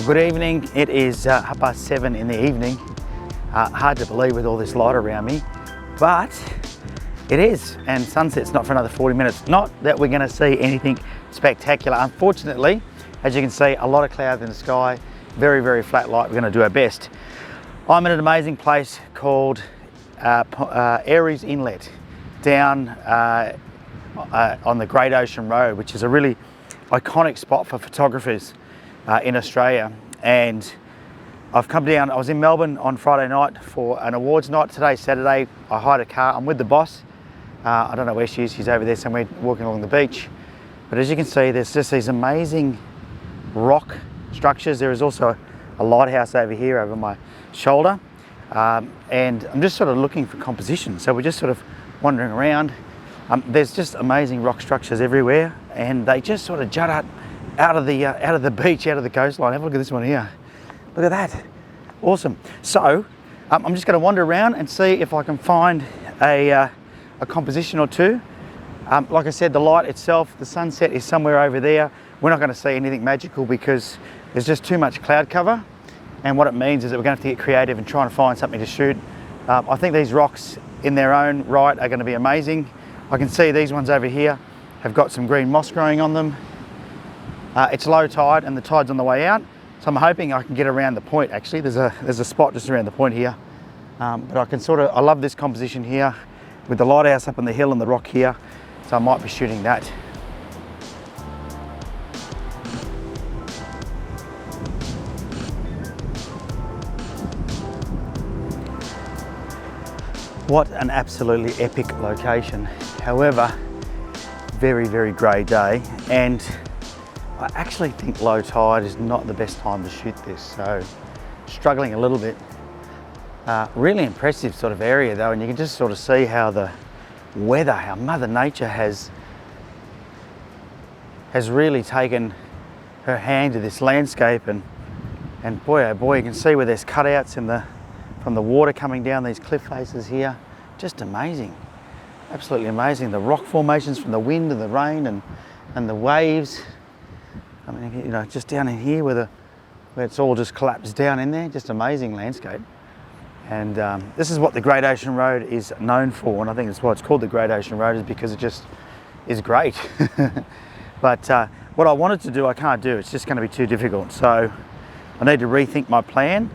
Good evening. It is 7:30 in the evening. Hard to believe with all this light around me, but it is, and sunset's not for another 40 minutes. Not that we're going to see anything spectacular. Unfortunately, as you can see, a lot of clouds in the sky, very, very flat light. We're going to do our best. I'm in an amazing place called Airleys Inlet, down on the Great Ocean Road, which is a really iconic spot for photographers in Australia. And I've come down. I was in Melbourne on Friday night for an awards night. Today's Saturday. I hired a car. I'm with the boss. I don't know where she is. She's over there somewhere walking along the beach. But as you can see, there's just these amazing rock structures. There is also a lighthouse over here over my shoulder. And I'm just sort of looking for composition. So we're just sort of wandering around. There's just amazing rock structures everywhere, and they just sort of jut out of the beach, out of the coastline. Have a look at this one here. Look at that. Awesome. So I'm just going to wander around and see if I can find a composition or two. Like I said, the light itself, the sunset is somewhere over there. We're not going to see anything magical because there's just too much cloud cover. And what it means is that we're going to have to get creative and try and find something to shoot. I think these rocks in their own right are going to be amazing. I can see these ones over here have got some green moss growing on them. It's low tide and the tide's on the way out, so I'm hoping I can get around the point. Actually, there's a spot just around the point here, but I love this composition here with the lighthouse up on the hill and the rock here, so I might be shooting that. What an absolutely epic location. However, very, very grey day, and I actually think low tide is not the best time to shoot this, so struggling a little bit. Really impressive sort of area though, and you can just sort of see how the weather, how Mother Nature has really taken her hand to this landscape, and boy oh boy, you can see where there's cutouts from the water coming down these cliff faces here. Just amazing, absolutely amazing. The rock formations from the wind and the rain and the waves. I mean, you know, just down in here where it's all just collapsed down in there, just amazing landscape. And this is what the Great Ocean Road is known for, and I think that's why it's called the Great Ocean Road, is because it just is great. But what I wanted to do, I can't do. It's just going to be too difficult. So I need to rethink my plan.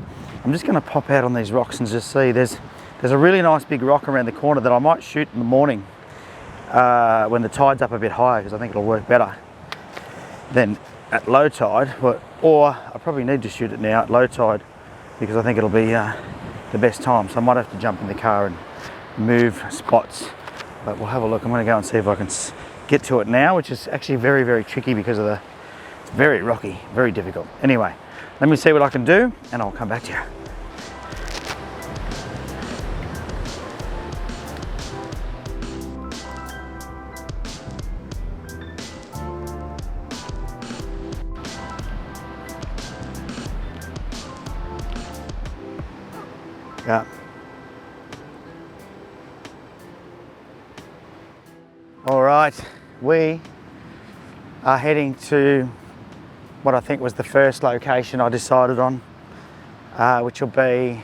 I'm just going to pop out on these rocks and just see. There's a really nice big rock around the corner that I might shoot in the morning when the tide's up a bit higher, because I think it'll work better than at low tide, or I probably need to shoot it now at low tide because I think it'll be the best time. So I might have to jump in the car and move spots, but we'll have a look. I'm going to go and see if I can get to it now, which is actually very, very tricky because of it's very rocky, very difficult. Anyway, let me see what I can do and I'll come back to you. Yeah. All right, we are heading to what I think was the first location I decided on, which will be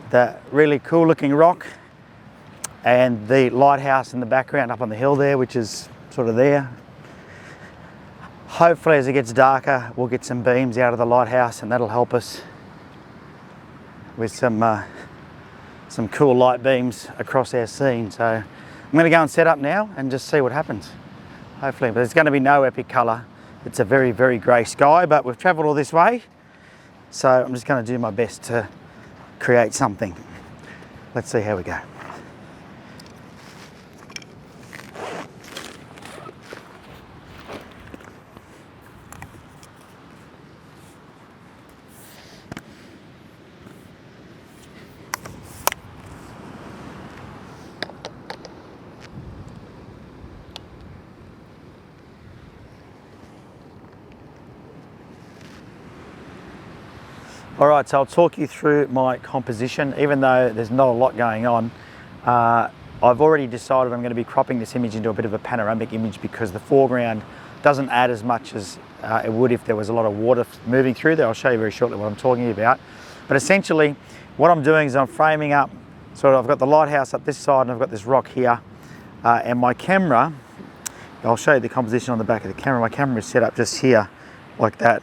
the really cool looking rock and the lighthouse in the background up on the hill there, which is sort of there. Hopefully as it gets darker, we'll get some beams out of the lighthouse, and that'll help us with some cool light beams across our scene. So I'm going to go and set up now and just see what happens, hopefully. But there's going to be no epic colour. It's a very, very grey sky, but we've travelled all this way, so I'm just going to do my best to create something. Let's see how we go. All right, so I'll talk you through my composition. Even though there's not a lot going on, I've already decided I'm going to be cropping this image into a bit of a panoramic image because the foreground doesn't add as much as it would if there was a lot of water moving through there. I'll show you very shortly what I'm talking about. But essentially, what I'm doing is I'm framing up, sort of, I've got the lighthouse up this side and I've got this rock here. And my camera, I'll show you the composition on the back of the camera. My camera is set up just here, like that.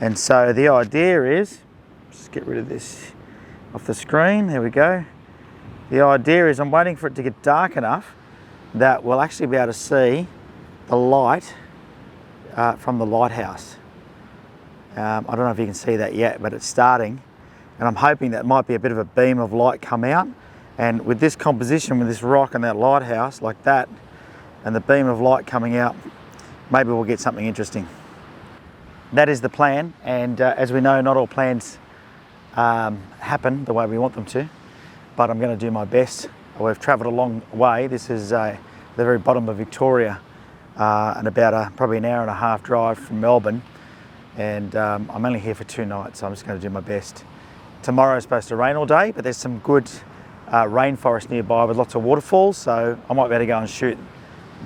And so the idea is, just get rid of this off the screen, there we go. The idea is I'm waiting for it to get dark enough that we'll actually be able to see the light from the lighthouse. I don't know if you can see that yet, but it's starting. And I'm hoping that might be a bit of a beam of light come out. And with this composition, with this rock and that lighthouse like that, and the beam of light coming out, maybe we'll get something interesting. That is the plan, and as we know, not all plans happen the way we want them to, but I'm going to do my best. We've travelled a long way. This is the very bottom of Victoria, and about probably an hour and a half drive from Melbourne, and I'm only here for 2 nights, so I'm just going to do my best. Tomorrow is supposed to rain all day, but there's some good rainforest nearby with lots of waterfalls, so I might be able to go and shoot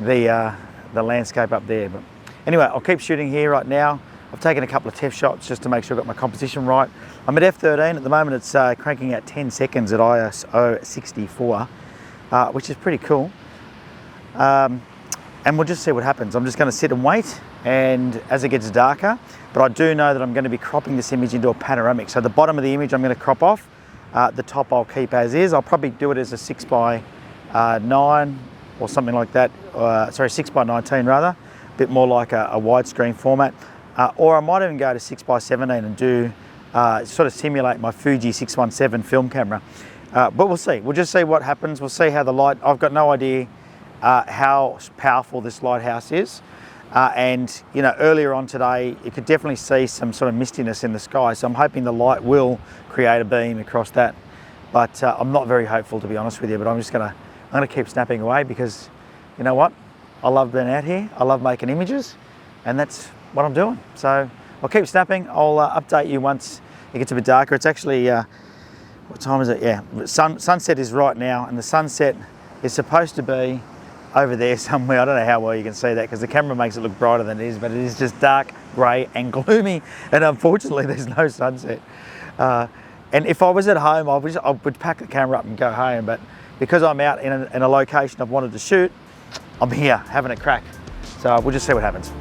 the landscape up there. But anyway, I'll keep shooting here right now. I've taken a couple of test shots just to make sure I've got my composition right. I'm at f13 at the moment. It's cranking out 10 seconds at ISO 64, which is pretty cool. And we'll just see what happens. I'm just going to sit and wait, and as it gets darker, but I do know that I'm going to be cropping this image into a panoramic. So the bottom of the image I'm going to crop off. The top I'll keep as is. I'll probably do it as a 6:9 or something like that. Sorry, 6:19 rather. A bit more like a widescreen format. Or I might even go to 6:17 and do sort of simulate my Fuji 617 film camera. But we'll see. We'll just see what happens. We'll see how the light. I've got no idea how powerful this lighthouse is. And you know, earlier on today, you could definitely see some sort of mistiness in the sky. So I'm hoping the light will create a beam across that. But I'm not very hopeful, to be honest with you. But I'm gonna keep snapping away, because you know what? I love being out here. I love making images, and that's what I'm doing. So I'll keep snapping. I'll update you once it gets a bit darker. It's actually what time is it? Yeah, sunset is right now, and the sunset is supposed to be over there somewhere. I don't know how well you can see that because the camera makes it look brighter than it is, but it is just dark, grey and gloomy, and unfortunately there's no sunset. And if I was at home, I would pack the camera up and go home, but because I'm out in a location I've wanted to shoot, I'm here having a crack. So we'll just see what happens.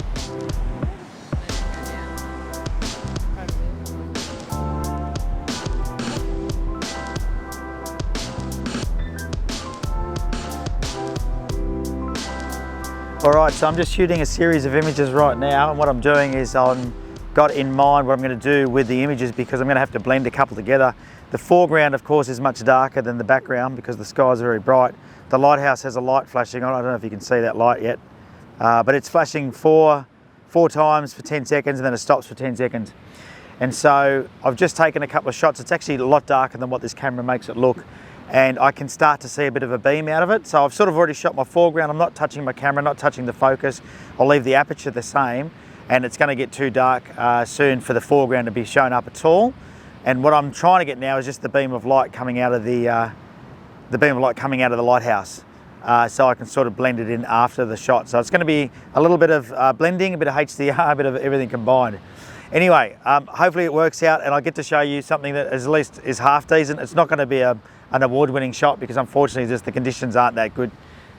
All right, so I'm just shooting a series of images right now, and what I'm doing is I've got in mind what I'm going to do with the images, because I'm going to have to blend a couple together. The foreground, of course, is much darker than the background because the sky is very bright. The lighthouse has a light flashing on. I don't know if you can see that light yet, but it's flashing four times for 10 seconds and then it stops for 10 seconds. And so I've just taken a couple of shots. It's actually a lot darker than what this camera makes it look, and I can start to see a bit of a beam out of it. So I've sort of already shot my foreground. I'm not touching my camera, not touching the focus. I'll leave the aperture the same, and it's going to get too dark soon for the foreground to be shown up at all. And what I'm trying to get now is just the beam of light coming out of the lighthouse, so I can sort of blend it in after the shot. So it's going to be a little bit of blending, a bit of HDR, a bit of everything combined. Anyway, hopefully it works out, and I get to show you something that at least is half decent. It's not going to be an award-winning shot because unfortunately just the conditions aren't that good,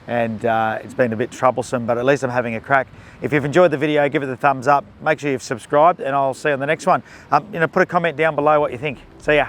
and it's been a bit troublesome, but at least I'm having a crack. If you've enjoyed the video, give it the thumbs up. Make sure you've subscribed, and I'll see you on the next one. Put a comment down below what you think. See ya.